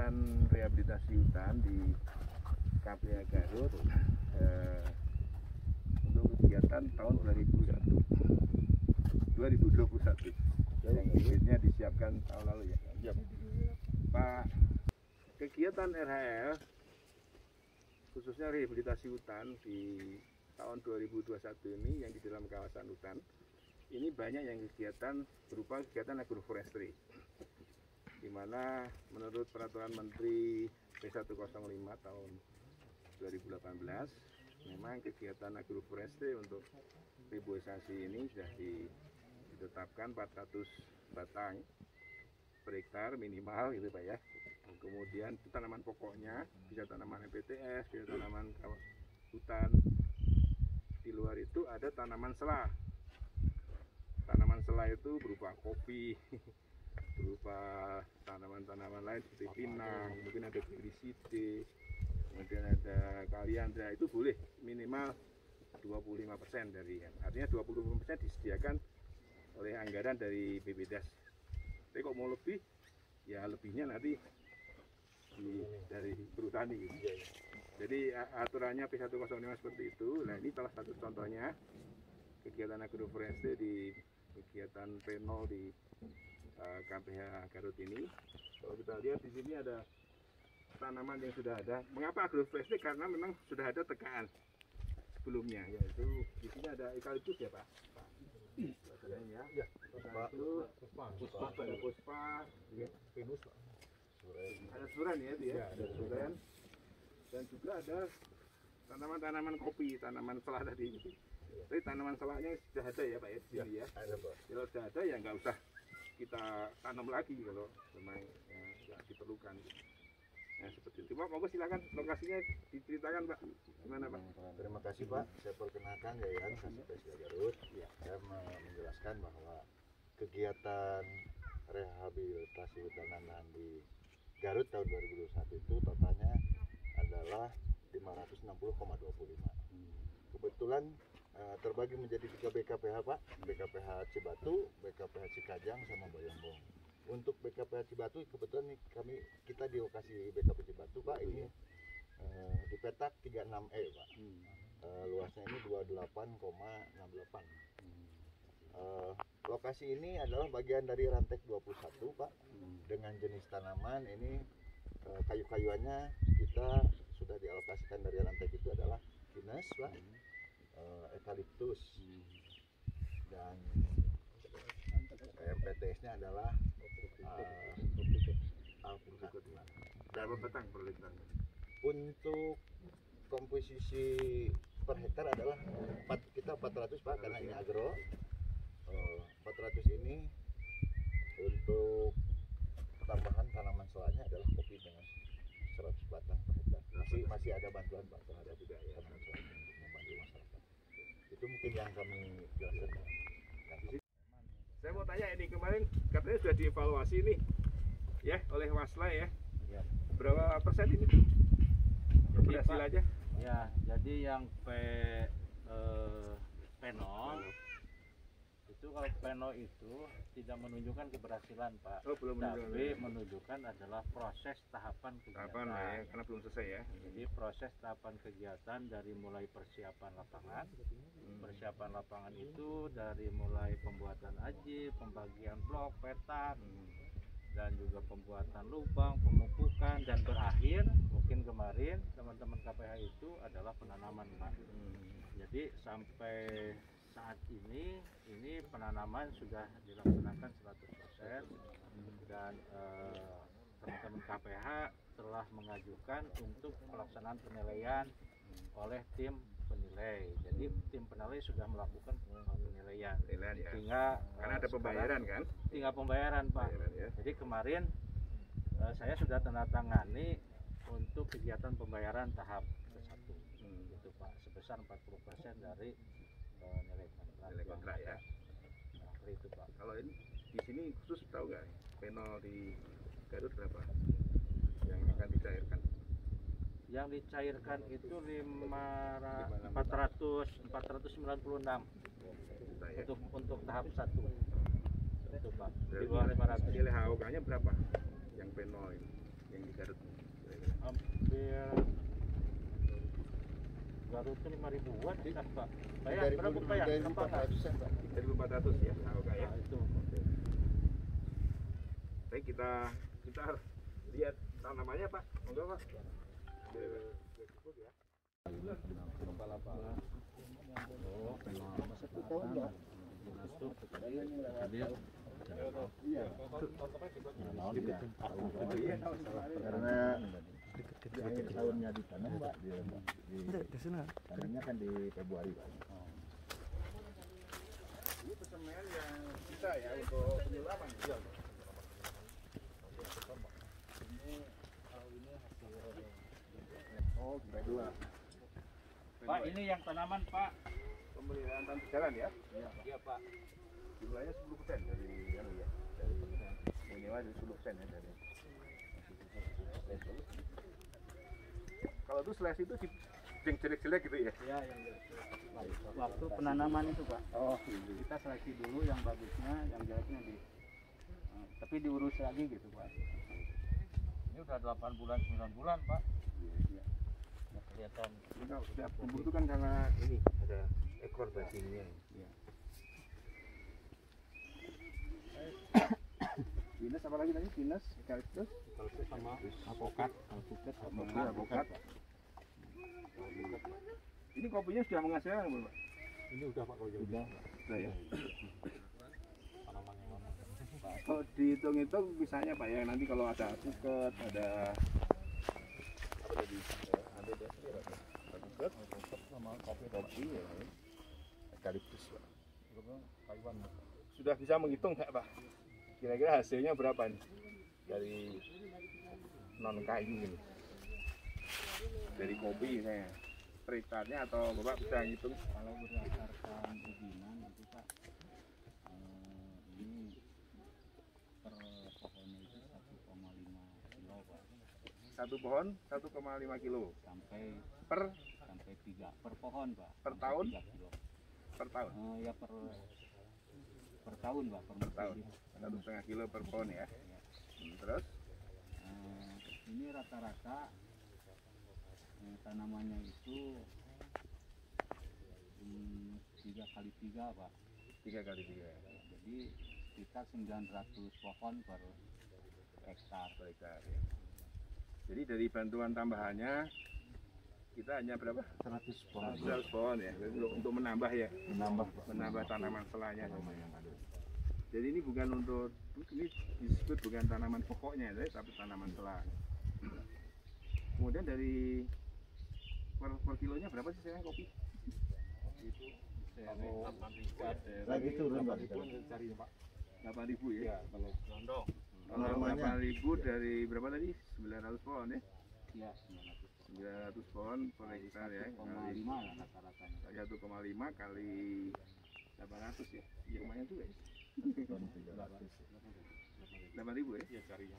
kegiatan rehabilitasi hutan di KPH Garut untuk kegiatan tahun 2021 yang izinnya disiapkan tahun lalu ya. Pak, kegiatan RHL khususnya rehabilitasi hutan di tahun 2021 ini yang di dalam kawasan hutan ini banyak yang kegiatan berupa kegiatan agroforestry, di mana menurut peraturan Menteri P105 tahun 2018 memang kegiatan agroforestry untuk reboisasi ini sudah ditetapkan 400 batang per hektar minimal gitu Pak ya. Kemudian itu tanaman pokoknya, bisa tanaman MPTS, bisa tanaman hutan. Di luar itu ada tanaman sela. Tanaman sela itu berupa kopi, berupa tanaman-tanaman lain seperti pinang, mungkin ada gliside, kemudian ada kaliandra. Itu boleh minimal 25% dari, artinya 25% disediakan oleh anggaran dari BPDAS. Tapi kok mau lebih, ya lebihnya nanti dari perhutani gitu. Jadi aturannya P105 seperti itu. Nah ini salah satu contohnya kegiatan agroforestry di kegiatan P0 di KPH Garut ini. Kalau kita lihat di sini ada tanaman yang sudah ada. Mengapa agroforestry? Karena memang sudah ada tekaan sebelumnya, yaitu di sini ada eukaliptus ya Pak. Ya, puspa, pinus, ada suran ya, ada suran, dan juga ada tanaman-tanaman kopi, tanaman selah tadi. Tapi tanaman selahnya sudah ada ya Pak ya, di sini ya. Kalau sudah ada ya nggak usah kita tanam lagi kalau memang nggak diperlukan. Nah seperti itu Pak, monggo silakan lokasinya diceritakan Pak, gimana Pak? Terima kasih Pak, saya perkenalkan Yayan KPH Garut. Saya menjelaskan bahwa kegiatan rehabilitasi hutan dan lahan di Garut tahun 2021 itu totalnya adalah 560,25. Kebetulan terbagi menjadi 3 BKPH Pak, BKPH Cibatu, BKPH Cikajang, sama Boyombong. Untuk BKPH Cibatu kebetulan kita di lokasi BKPH Cibatu Pak, ini di petak 36E Pak. Luasnya ini 28,68. Lokasi ini adalah bagian dari rantek 21 Pak. Dengan jenis tanaman ini kayu-kayuannya kita sudah dialokasikan dari rantek itu adalah pinus Pak, eukaliptus, dan MPTS-nya adalah alpukat. Berapa batang per hektar? Untuk komposisi per hektar adalah kita 400 Pak, karena ini agro. 400 ini untuk tambahan tanaman selanya adalah kopi dengan 100 batang per hektar. Masih ada bantuan Pak terhadap tanaman selanya untuk membantu masyarakat. Itu mungkin yang kami jelaskan. Saya mau tanya ini, kemarin katanya sudah dievaluasi nih ya oleh Wasla ya. Berapa persen ini? Berhasil aja? Ya, jadi yang P0 itu, kalau P0 itu tidak menunjukkan keberhasilan Pak. Oh, belum tapi menunjukkan adalah proses tahapan kegiatan. Ya, karena belum selesai ya. Jadi proses tahapan kegiatan dari mulai persiapan lapangan. Persiapan lapangan itu dari mulai pembuatan aji, pembagian blok, petak, dan juga pembuatan lubang, pemupukan, dan berakhir mungkin kemarin teman-teman KPH itu adalah penanaman Pak. Jadi sampai saat ini penanaman sudah dilaksanakan 100%, dan teman-teman KPH telah mengajukan untuk pelaksanaan penilaian oleh tim penilai. Jadi tim penilai sudah melakukan penilaian ya. Karena ada pembayaran kan? Tinggal pembayaran Pak. Ya. Jadi kemarin saya sudah tanda tangani untuk kegiatan pembayaran tahap ke-1 gitu Pak, sebesar 40% dari nilai kontrak ya. Nah, itu Pak. Kalau ini di sini khusus tahu nggak P0 di Garut berapa yang akan dicairkan? Yang dicairkan itu 496 untuk tahap 1 itu Pak. Di bawah 500. Nilai HOK-nya berapa yang P0 ini? yang di Garut kira-kira? Hampir Garut itu 5.000-an ya Pak. Saya berapa Pak ya? 3.400-an Pak. 3.400 ya, nah, oke ya. Nah, itu. Baik, kita lihat tanamannya Pak, enggak Pak? Kepala Pak. Oh, Satu tahun ya. Iya. Karena akhir tahunnya ditanam Pak, tanamnya kan di Februari Pak. Ini persemaian yang kita ya untuk penyulaman. Iya. Oh, dua. Pak, ini yang tanaman Pak. Pemeliharaan tanah jalan ya? Iya Pak. Jumlahnya 10% dari yang ya, dari minimal 10% ya dari. Kalau itu slash itu si yang jelek-jelek gitu ya? Iya, yang waktu penanaman itu Pak. Oh, gitu. Kita seleksi dulu yang bagusnya, yang jeleknya tapi diurus lagi gitu Pak. Ini udah 8 bulan, 9 bulan Pak. Iya. Nggak kelihatan. Ini kalau sudah tumbuh itu kan karena ini ada ekor basinya. Iya. Pinus apa lagi tadi? Pinus, eukaliptus, Sama apokat, alpukat, apokat. Ini kopinya sudah menghasilkan belum Pak? Ini udah Pak Koyo. Sudah ya. Tanaman yang mana? Kalau dihitung-hitung misalnya Pak ya, nanti kalau ada alpukat, ada apa tadi? Ada alpukat, Sama kopi kopi ya. Eukaliptus Pak. Taiwan. Sudah bisa menghitung nggak Pak? Kira-kira hasilnya berapa nih dari non kayu ini? Dari kopi saya per hektarnya atau Bapak bisa ngitung? Kalau berdasarkan ujian itu Pak, ini per pohonnya itu 1,5 kilo Pak. Satu pohon 1,5 kilo Sampai per 3 per pohon Pak. Per Sampai tahun? 3 kilo. per tahun. Ya per tahun Pak, Per tahun 1,5 kilo per pohon ya. Terus ini rata-rata tanamannya itu 3 kali 3 Pak. 3 kali 3 Jadi sekitar 900 pohon per hektar. per hektar ya. Jadi dari bantuan tambahannya kita hanya berapa? 100 pohon. 100 pohon ya. Jadi untuk menambah ya, Menambah tanaman selanya. Jadi ini bukan untuk, ini disebut bukan tanaman pokoknya ya, tapi tanaman sela. Kemudian dari per kilonya berapa sih sekarang kopi? Itu lagi turun Pak. 8.000 ya? kalau condong. Kalau Namanya? 8.000 dari berapa tadi? 900 pohon ya? Ya, 900 pohon per hektar ya? 1,5 lah rata-ratanya. 1,5 kali 800 ya? Ya lumayan juga ya? 8.000 ya? Iya, carinya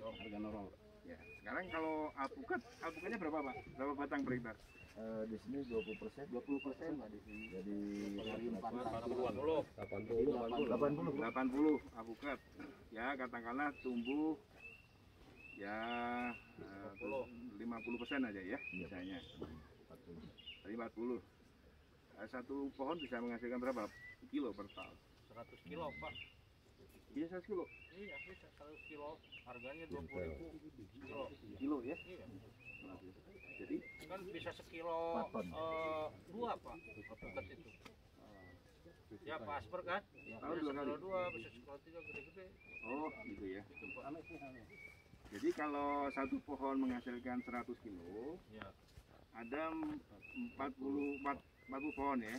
Harga normal. Ya. Sekarang kalau alpukatnya berapa Pak? Berapa batang per hektar? Di sini 20%. 20% Pak di sini. Jadi dari 80 alpukat. Ya katakanlah tumbuh ya 50% aja ya misalnya. Dari 40. Satu pohon bisa menghasilkan berapa kilo per tahun? 100 kilo Pak. Bisa 100 kilo. Iya, bisa 100 kilo. Harganya 20.000 kilo. Kilo ya. Iya. Jadi Kan bisa sekilo 4 ton. 2 Pak. Alpukat itu. Ya Pasper kan? Tahun 2 kali. Sekilo 2 bisa sekilo 3 gede-gede. oh gitu ya. Itu Pak. Jadi kalau satu pohon menghasilkan 100 kilo, Ya. ada 40 pohon ya.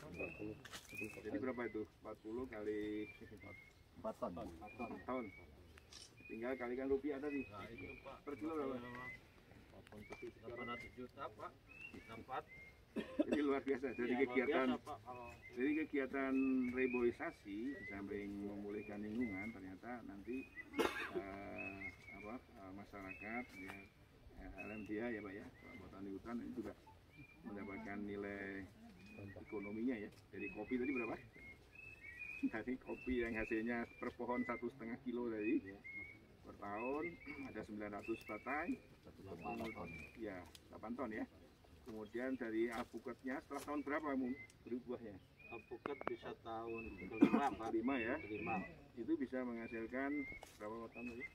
Jadi berapa itu? 40 kali 4 ton. 4 tahun. Tinggal kalikan rupiah tadi. Nah, itu Pak. Per kilo berapa? 800 juta Pak. Dapat. Jadi luar biasa. Dari Ya, luar kegiatan biasa, Pak, kalau Jadi kegiatan reboisasi di samping memulihkan lingkungan ternyata nanti masyarakat ya LMDA ya Pak ya, Petani Hutan ini juga mendapatkan nilai ekonominya ya. Dari kopi tadi berapa? Dari kopi yang hasilnya per pohon 1,5 kilo tadi per tahun ada 900 batang. 8 ton. Ya, 8 ton ya. Kemudian dari alpukatnya setelah tahun berapa beri buahnya? Alpukat bisa tahun kelima, Pak. 5 ya. Kelima. Itu bisa menghasilkan berapa ton lagi?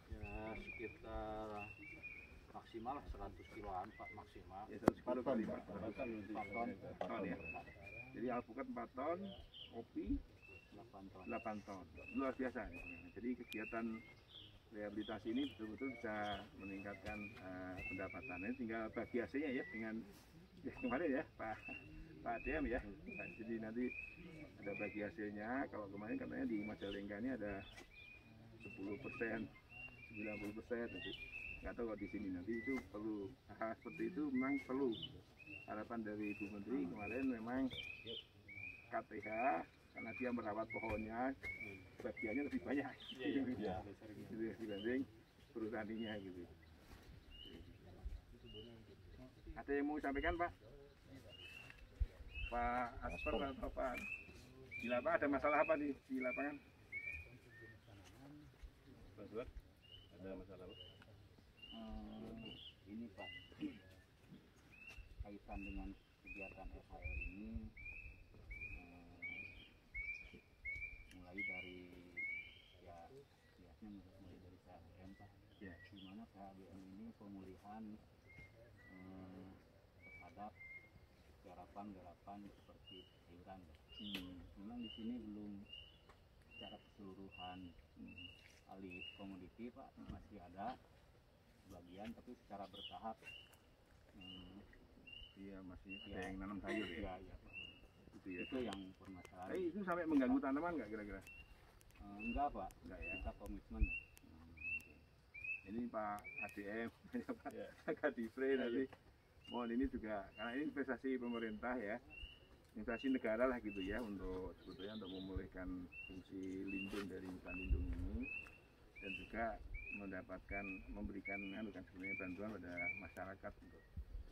Ya sekitar maksimal 100 kiloan, Pak, maksimal. Ya 110 kali 4 4 ton. ton ya. Jadi alpukat 4 ton, kopi 8 ton. 8 ton. Luar biasa ya. Jadi kegiatan rehabilitasi ini betul-betul bisa meningkatkan pendapatannya. Tinggal bagi hasilnya ya dengan ya kemarin ya Pak DM ya. Nah, jadi nanti ada bagi hasilnya. Kalau kemarin katanya di Majalengka ini ada 10%, 90%. Nanti nggak tahu kalau di sini nanti itu perlu hal seperti itu memang perlu. Harapan dari Ibu Menteri kemarin memang KTH karena dia merawat pohonnya bagiannya lebih banyak gitu, dibanding perhutaninya gitu. Ada yang mau sampaikan Pak Asper atau Pak di lapangan ada masalah apa nih di lapangan? Ada masalah apa? Ini Pak, kaitan dengan kegiatan SHR ini mulai dari ya biasanya mulai dari KHM Pak, Ya. di mana KHM ini pemulihan terhadap garapan-garapan seperti sayuran. Memang di sini belum secara keseluruhan alih komoditi Pak, masih ada bagian tapi secara bertahap. Iya masih ada yang nanam sayur ya. Iya Pak. Itu ya. Itu yang permasalahan. Itu sampai mengganggu tanaman nggak kira-kira? Enggak Pak, Enggak ya. kita komitmen. Ini Pak ADM, Pak Kadifre nanti mohon ini juga karena ini investasi pemerintah ya, investasi negara lah gitu ya untuk sebetulnya untuk memulihkan fungsi lindung dari hutan lindung ini dan juga memberikan sebenarnya bantuan pada masyarakat untuk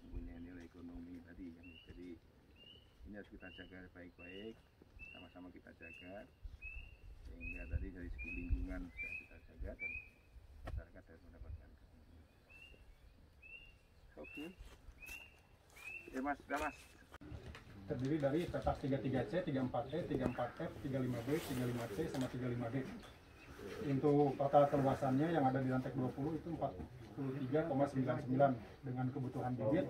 mempunyai nilai ekonomi tadi yang jadi ini harus kita jaga baik-baik, sama-sama kita jaga sehingga tadi dari segi lingkungan bisa kita jaga dan masyarakat harus mendapatkan. Oke. Ya Mas, udah Mas. Terdiri dari petak 33C, 34T, 34F, 35B, 35C, sama 35D. Untuk total keluasannya yang ada di Rantek 20 itu 43,99 dengan kebutuhan bibit,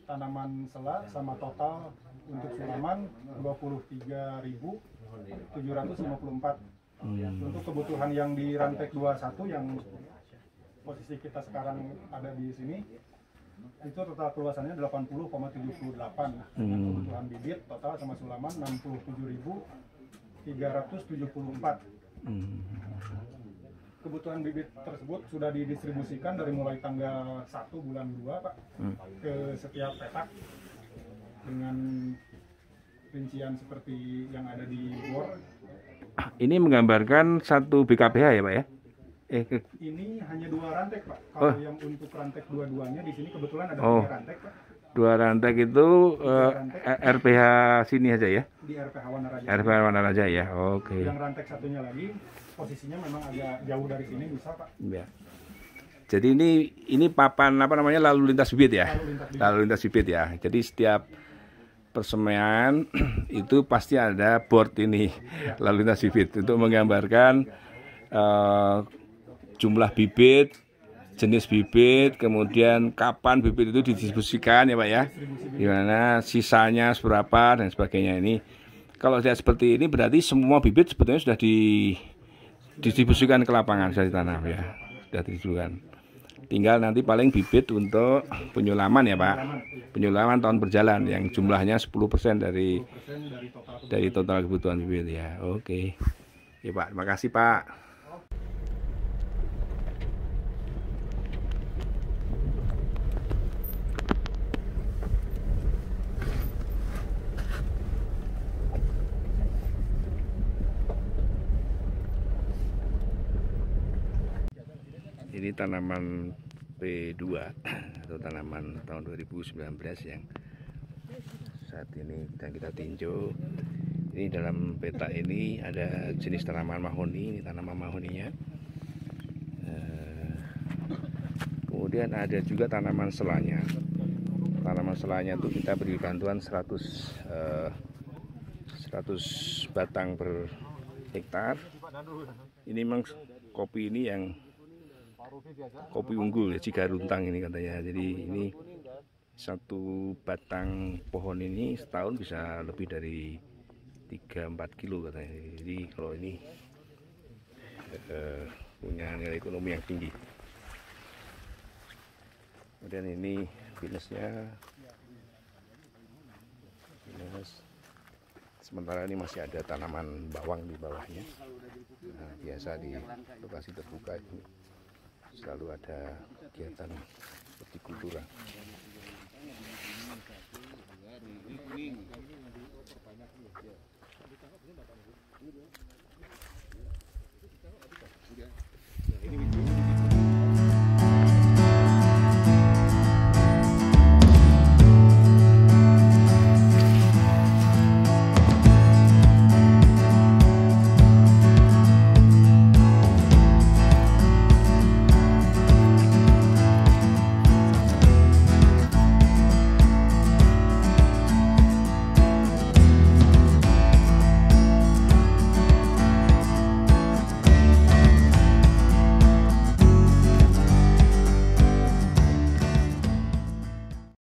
tanaman sela sama total untuk sulaman 23.754. Untuk kebutuhan yang di Rantek 21 yang posisi kita sekarang ada di sini itu total keluasannya 80,78 dengan kebutuhan bibit total sama sulaman 67.374. Kebutuhan bibit tersebut sudah didistribusikan dari mulai tanggal 1 bulan 2 Pak ke setiap petak dengan rincian seperti yang ada di bor. Ini menggambarkan satu BKPH ya Pak ya? Ini hanya 2 rantek Pak. Kalau yang untuk rantek dua-duanya di sini kebetulan ada 3 rantek Pak. 2 rantek itu RPH sini aja ya? Di RPH Wanaraja. RPH Wanaraja ya, oke. Yang rantek satunya lagi posisinya memang agak jauh dari sini bisa Pak. Ya. Jadi ini papan apa namanya lalu lintas bibit ya? Lalu lintas bibit ya. Jadi setiap persemaian itu pasti ada board ini lalu lintas bibit untuk menggambarkan jumlah bibit, jenis bibit, kemudian kapan bibit itu didistribusikan ya Pak ya, gimana sisanya seberapa dan sebagainya. Ini kalau lihat seperti ini berarti semua bibit sebetulnya sudah didistribusikan ke lapangan, sudah ditanam ya, sudah didistribusikan. Tinggal nanti paling bibit untuk penyulaman ya Pak, penyulaman tahun berjalan yang jumlahnya 10% dari total kebutuhan bibit ya. Oke ya Pak, terima kasih Pak. Ini tanaman P2 atau tanaman tahun 2019 yang saat ini sedang kita tinjau. Ini dalam peta ini ada jenis tanaman mahoni, ini tanaman mahoninya. Kemudian ada juga tanaman selanya. Tanaman selanya itu kita beri bantuan 100 batang per hektar. Ini memang kopi ini yang kopi unggul ya, Cigaruntang ini katanya. Jadi ini satu batang pohon ini setahun bisa lebih dari 3-4 kilo katanya. Jadi kalau ini punya nilai ekonomi yang tinggi. Kemudian ini pinusnya, sementara ini masih ada tanaman bawang di bawahnya. Nah, biasa di lokasi terbuka ini selalu ada kegiatan hortikultura.